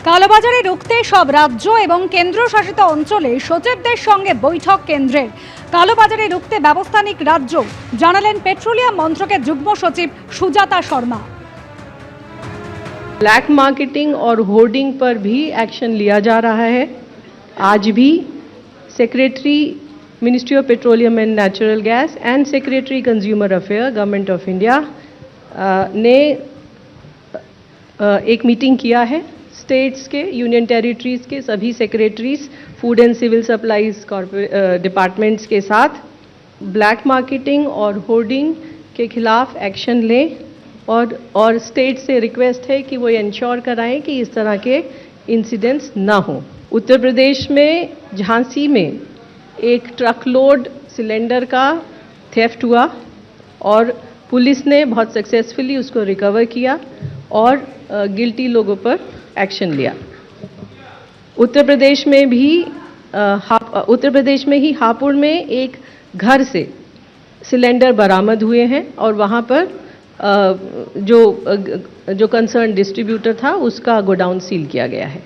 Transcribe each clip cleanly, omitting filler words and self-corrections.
কালোবাজারে রুখতে সব রাজ্য এবং কেন্দ্রশাসিত অঞ্চলে সচিবদের সঙ্গে বৈঠক কেন্দ্রের। কালোবাজারে রুখতে ব্যবস্থা নিক রাজ্য, জানালেন পেট্রোলিয়াম মন্ত্রকের যুগ্ম সচিব সুজাতা शर्मा। ब्लैक मार्केटिंग और होर्डिंग पर भी एक्शन लिया जा रहा है। आज भी secretary ministry of petroleum and natural gas and secretary consumer affair government of India ने एक मीटिंग किया है। स्टेट्स के, यूनियन टेरिटरीज के सभी secretaries, food and civil supplies departments के साथ ब्लैक मार्केटिंग और होर्डिंग के खिलाफ एक्शन लें और स्टेट से रिक्वेस्ट है कि वो इंश्योर कराएं कि इस तरह के इंसिडेंट्स ना हो। उत्तर प्रदेश में झांसी में एक ट्रक लोड सिलेंडर का थेफ्ट हुआ और पुलिस ने बहुत सक्सेसफुली उसको रिकवर किया और गिल्टी लोगों पर एक्शन लिया। उत्तर प्रदेश में ही हापुड़ में एक घर से सिलेंडर बरामद हुए हैं और वहाँ पर जो कंसर्न डिस्ट्रीब्यूटर था उसका गोडाउन सील किया गया है।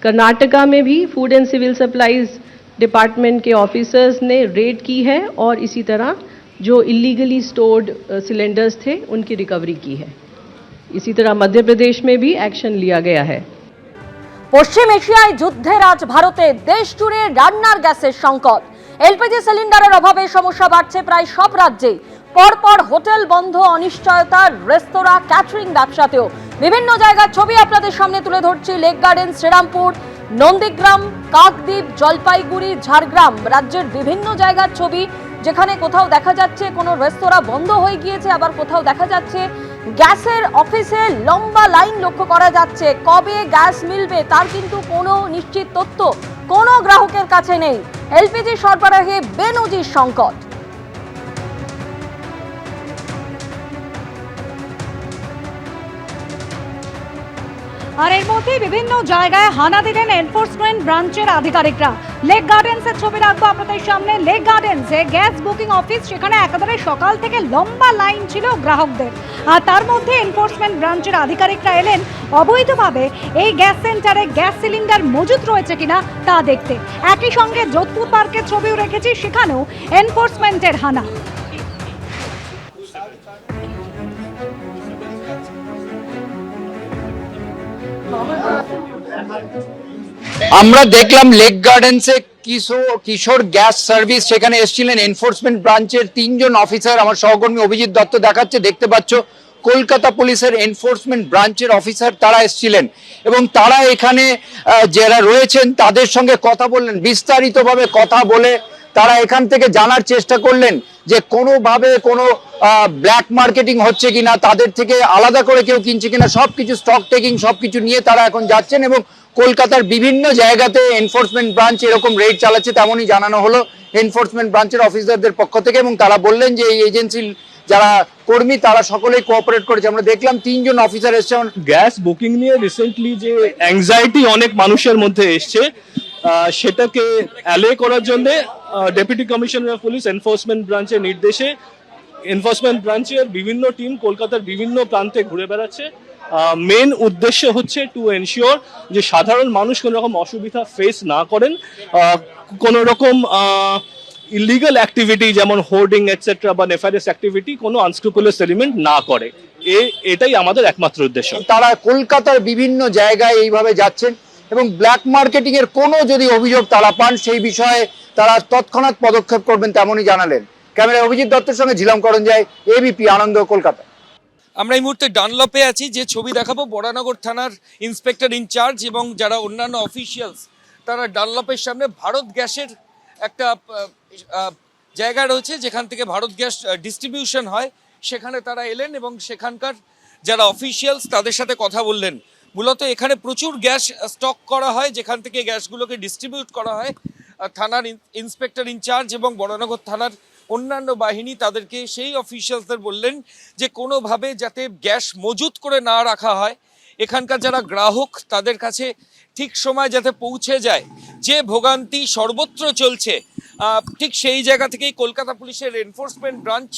कर्नाटका में भी food and civil supplies department के ऑफिसर्स ने रेड की है और इसी तरह जो इलीगली स्टोर्ड सिलेंडर्स थे उनकी रिकवरी की है। इसी तरह मध्य प्रदेश में भी एक्शन लिया गया है। পশ্চিম এশিয়ায় যুদ্ধের আজ ভারতে দেশ জুড়ে রান্নার গ্যাসের সংকট। এলপিজি সিলিন্ডারের অভাবে সমস্যা বাড়ছে প্রায় সব রাজ্যেই। পরপর হোটেল বন্ধ, অনিশ্চয়তা রেস্তোরাঁ, ক্যাটারিং ব্যবসাতেও। বিভিন্ন জায়গার ছবি আপনাদের সামনে তুলে ধরছি। লেক গার্ডেন, শ্রীরামপুর, নন্দীগ্রাম, কাকদ্বীপ, জলপাইগুড়ি, ঝাড়গ্রাম রাজ্যের বিভিন্ন জায়গার ছবি, যেখানে কোথাও দেখা যাচ্ছে কোনো রেস্তোরাঁ বন্ধ হয়ে গিয়েছে, আবার কোথাও দেখা যাচ্ছে গ্যাসের অফিসে লম্বা লাইন লক্ষ্য করা যাচ্ছে। কবে গ্যাস মিলবে তার কিন্তু কোনো নিশ্চিত তথ্য কোনো গ্রাহকের কাছে নেই। এলপিজি সরবরাহে বেনজির সংকট। আর এর মধ্যে বিভিন্ন জায়গায় হানা দিলেন এনফোর্সমেন্ট ব্রাঞ্চের আধিকারিকরা। লেক গার্ডেন্সের ছবি রাখবো আপনাদের সামনে। লেক গার্ডেন্সে গ্যাস বুকিং অফিস, সেখানে একেবারে সকাল থেকে লম্বা লাইন ছিল গ্রাহকদের। আর তার মধ্যে এনফোর্সমেন্ট ব্রাঞ্চের আধিকারিকরা এলেন অবৈধভাবে এই গ্যাস সেন্টারে গ্যাস সিলিন্ডার মজুত রয়েছে কিনা তা দেখতে। একই সঙ্গে যোধপুর পার্কের ছবিও রেখেছি, সেখানেও এনফোর্সমেন্টের হানা। আমরা দেখলাম লেক গার্ডেন্সে কিশোর গ্যাস সার্ভিস, সেখানে এসেছিলেন এনফোর্সমেন্ট ব্রাঞ্চের 3 জন অফিসার। আমার সহকর্মী অভিজিৎ দত্ত দেখাচ্ছে, দেখতে পাচ্ছ কলকাতা পুলিশের এনফোর্সমেন্ট ব্রাঞ্চের অফিসার তারা এসেছিলেন এবং তারা এখানে যারা রয়েছেন তাদের সঙ্গে কথা বললেন, বিস্তারিতভাবে কথা বলে তারা এখান থেকে জানার চেষ্টা করলেন যে কোনোভাবে কোনো ব্ল্যাক মার্কেটিং হচ্ছে কিনা, তাদের থেকে আলাদা করে কেউ কিনছে কিনা, সবকিছু স্টক টেকিং সবকিছু নিয়ে তারা এখন যাচ্ছেন এবং কলকাতার বিভিন্ন জায়গাতে এনফোর্সমেন্ট ব্রাঞ্চ এরকম রেড চালাচ্ছে তেমনই জানানো হলো এনফোর্সমেন্ট ব্রাঞ্চের অফিসারদের পক্ষ থেকে। এবং তারা বললেন যে এই এজেন্সির যারা কর্মী তারা সকলেই কোঅপারেট করেছে। আমরা দেখলাম 3 জন অফিসার এসেছেন। গ্যাস বুকিং নিয়ে রিসেন্টলি যে অ্যাংজাইটি অনেক মানুষের মধ্যে এসছে, সেটাকে অ্যালে করার জন্য deputy commissioner of police enforcement ব্রাঞ্চের নির্দেশে এনফোর্সমেন্ট ব্রাঞ্চের বিভিন্ন টিম কলকাতার বিভিন্ন প্রান্তে ঘুরে বেড়াচ্ছে। মেন উদ্দেশ্য হচ্ছে টু এনশিওর যে সাধারণ মানুষ কোনো রকম অসুবিধা ফেস না করেন, কোনো রকম ইলিগাল অ্যাক্টিভিটি যেমন হোর্ডিং এটসেট্রা বা নেফারিয়াস অ্যাক্টিভিটি কোনো আনস্ক্রুপুলাস এলিমেন্ট না করে। এটাই আমাদের একমাত্র উদ্দেশ্য। তারা কলকাতার বিভিন্ন জায়গায় এইভাবে যাচ্ছেন এবং ব্ল্যাক মার্কেটিং এর কোনো যদি অভিযোগ তারা পান সেই বিষয়ে তারা তৎক্ষণাৎ পদক্ষেপ করবেন তেমনই জানালেন। ক্যামেরায় অভিজিৎ দত্তের সঙ্গে ঝিলম করঞ্জাই, এবিপি আনন্দ, কলকাতা। আমরা এই মুহূর্তে ডানলপে আছি। যে ছবি দেখাবো, বরানগর থানার ইন্সপেক্টর ইনচার্জ এবং যারা অন্যান্য অফিসিয়ালস তারা ডানলপের সামনে ভারত গ্যাসের একটা জায়গা রয়েছে যেখান থেকে ভারত গ্যাস ডিস্ট্রিবিউশন হয়, সেখানে তারা এলেন এবং সেখানকার যারা অফিসিয়ালস তাদের সাথে কথা বললেন। মূলত এখানে প্রচুর গ্যাস স্টক করা হয়, যেখান থেকে গ্যাসগুলোকে ডিস্ট্রিবিউট করা হয়। থানার ইন্সপেক্টর ইনচার্জ এবং বরানগর থানার অন্যান্য বাহিনী তাদেরকে সেই অফিসিয়ালসদের বললেন যে কোনোভাবে যাতে গ্যাস মজুত করে না রাখা হয়, এখানকার যারা গ্রাহক তাদের কাছে ঠিক সময় যাতে পৌঁছে যায়। যে ভোগান্তি সর্বত্র চলছে, ঠিক সেই জায়গা থেকেই কলকাতা পুলিশের এনফোর্সমেন্ট ব্রাঞ্চ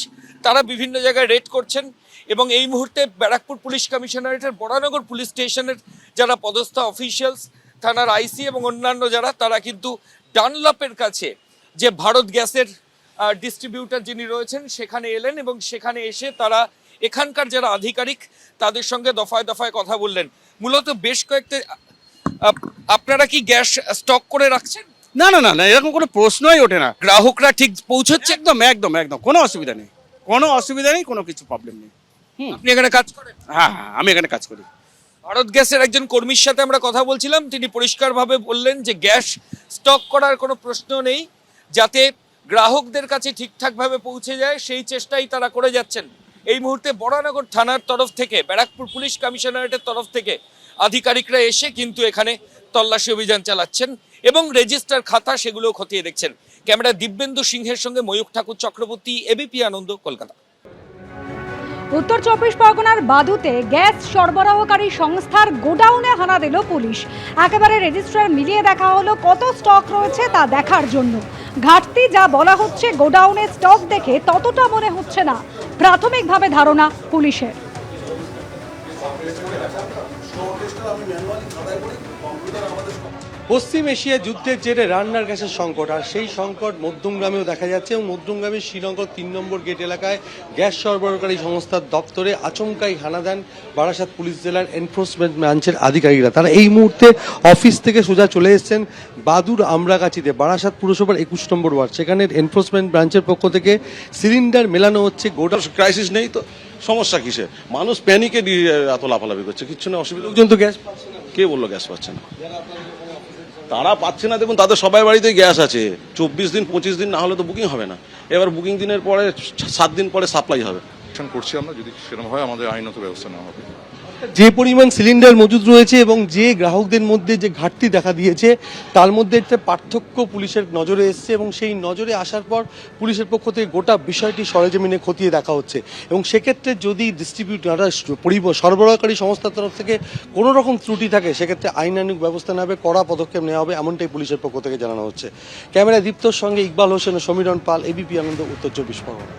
তারা বিভিন্ন জায়গায় রেড করছেন এবং এই মুহূর্তে ব্যারাকপুর পুলিশ কমিশনারেটের বরানগর পুলিশ স্টেশনের যারা পদস্থ অফিসিয়ালস, থানার আইসি এবং অন্যান্য যারা, তারা কিন্তু ডানলপের কাছে যে ভারত গ্যাসের ডিস্ট্রিবিউটর যিনি রয়েছেন সেখানে এলেন এবং সেখানে এসে তারা এখানকার যারা আধিকারিক তাদের সঙ্গে দফায় দফায় কথা বললেন। মূলত বেশ কয়েকটা আপনারা কি গ্যাস স্টক করে রাখছেন? না না না না, এরকম কোনো প্রশ্নই ওঠে না। গ্রাহকরা ঠিক পৌঁছচ্ছে? একদম একদম একদম কোনো অসুবিধা নেই, কোনো অসুবিধা নেই, কোনো কিছু প্রবলেম নেই। আপনি এখানে কাজ করেন? হ্যাঁ হ্যাঁ, আমি এখানে কাজ করি। ভারত গ্যাসের একজন কর্মীর সাথে আমরা কথা বলছিলাম, তিনি পরিষ্কারভাবে বললেন যে গ্যাস স্টক করার কোনো প্রশ্ন নেই, যাতে গ্রাহকদের কাছে ঠিকঠাকভাবে পৌঁছে যায় সেই চেষ্টাই তারা করে যাচ্ছেন। এই মুহূর্তে বরানগর থানার তরফ থেকে, ব্যারাকপুর পুলিশ কমিশনারেটের তরফ থেকে আধিকারিকরা এসে কিন্তু এখানে তল্লাশি অভিযান চালাচ্ছেন এবং রেজিস্টার খাতা সেগুলো খতিয়ে দেখছেন। ক্যামেরা দিব্যেন্দু সিংহের সঙ্গে ময়ূখ ঠাকুর চক্রবর্তী, এবিপি আনন্দ, কলকাতা। উত্তর চব্বিশ পরগনার বাদুতে গ্যাস সরবরাহকারী সংস্থার গোডাউনে হানা দিল পুলিশ। একেবারে রেজিস্ট্রার মিলিয়ে দেখা হলো কত স্টক রয়েছে তা দেখার জন্য। ঘাটতি যা বলা হচ্ছে, গোডাউনে স্টক দেখে ততটা মনে হচ্ছে না, প্রাথমিকভাবে ধারণা পুলিশের। পশ্চিম এশিয়া যুদ্ধের জেরে রান্নার গ্যাসের সংকট, আর সেই সংকট মধ্যমগ্রামেও দেখা যাচ্ছে এবং মধ্যমগ্রামের শ্রীনগর 3 নম্বর গেট এলাকায় গ্যাস সরবরাহকারী সংস্থার দপ্তরে আচমকাই হানা দেন বারাসাত পুলিশ জেলার এনফোর্সমেন্ট ব্রাঞ্চের আধিকারিকরা। তারা এই মুহূর্তে অফিস থেকে সোজা চলে এসেছেন বাদুর আমরাগাছিতে, বারাসাত পুরসভার 21 নম্বর ওয়ার্ড। সেখানে এনফোর্সমেন্ট ব্রাঞ্চের পক্ষ থেকে সিলিন্ডার মেলানো হচ্ছে। গোডাউন ক্রাইসিস নেই তো সমস্যা কিসে? মানুষ প্যানিকে এত লাফালাফি করছে, কিচ্ছু না, অসুবিধা। লোকজন তো গ্যাস পাচ্ছে না। কে বললো গ্যাস পাচ্ছে না? তারা পাচ্ছে না, দেখুন তাদের সবাই বাড়িতেই গ্যাস আছে। 24 দিন 25 দিন না হলে তো বুকিং হবে না। এবার বুকিং দিনের পরে 7 দিন পরে সাপ্লাই হবে। করছি আমরা, যদি সেরকম হয় আমাদের আইনত ব্যবস্থা নেওয়া হবে। যে পরিমাণ সিলিন্ডার মজুদ রয়েছে এবং যে গ্রাহকদের মধ্যে যে ঘাটতি দেখা দিয়েছে, তার মধ্যে একটা পার্থক্য পুলিশের নজরে এসছে এবং সেই নজরে আসার পর পুলিশের পক্ষ থেকে গোটা বিষয়টি সরেজমিনে খতিয়ে দেখা হচ্ছে। এবং সেক্ষেত্রে যদি ডিস্ট্রিবিউটর সরবরাহকারী সংস্থার তরফ থেকে কোনো রকম ত্রুটি থাকে, সেক্ষেত্রে আইনানুগ ব্যবস্থা নেওয়া, কড়া পদক্ষেপ নেওয়া হবে, এমনটাই পুলিশের পক্ষ থেকে জানানো হচ্ছে। ক্যামেরা দীপ্তর সঙ্গে ইকবাল হোসেন ও সমীরণ পাল, এবিপি আনন্দ, উত্তর 24 পরগনা।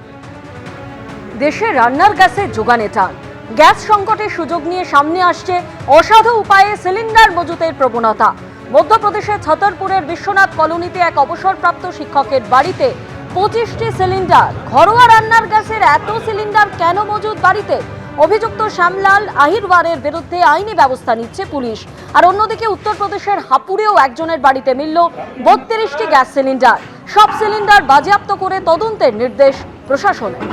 দেশে রান্নার গ্যাসের যোগানে টান। গ্যাস সংকটের সুযোগ নিয়ে সামনে আসছে অসাধু উপায়ে সিলিন্ডার মজুতের প্রবণতা। মধ্যপ্রদেশের ছতরপুরের বিশ্বনাথ কলোনিতে এক অবসরপ্রাপ্ত শিক্ষকের বাড়িতে 25টি সিলিন্ডার। ঘরোয়া রান্নার গ্যাসের এত সিলিন্ডার কেন মজুদ বাড়িতে? অভিযুক্ত শ্যামলাল আহিরওয়ারের বিরুদ্ধে আইনি ব্যবস্থা নিচ্ছে পুলিশ। আর অন্যদিকে উত্তরপ্রদেশের হাপুড়েও একজনের বাড়িতে মিলল 32টি গ্যাস সিলিন্ডার। সব সিলিন্ডার বাজেয়াপ্ত করে তদন্তের নির্দেশ প্রশাসনের।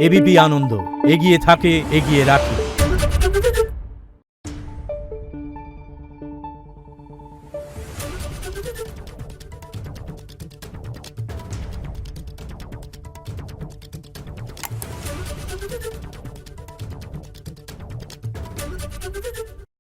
এবিপি আনন্দ, এগিয়ে থাকে, এগিয়ে রাখে।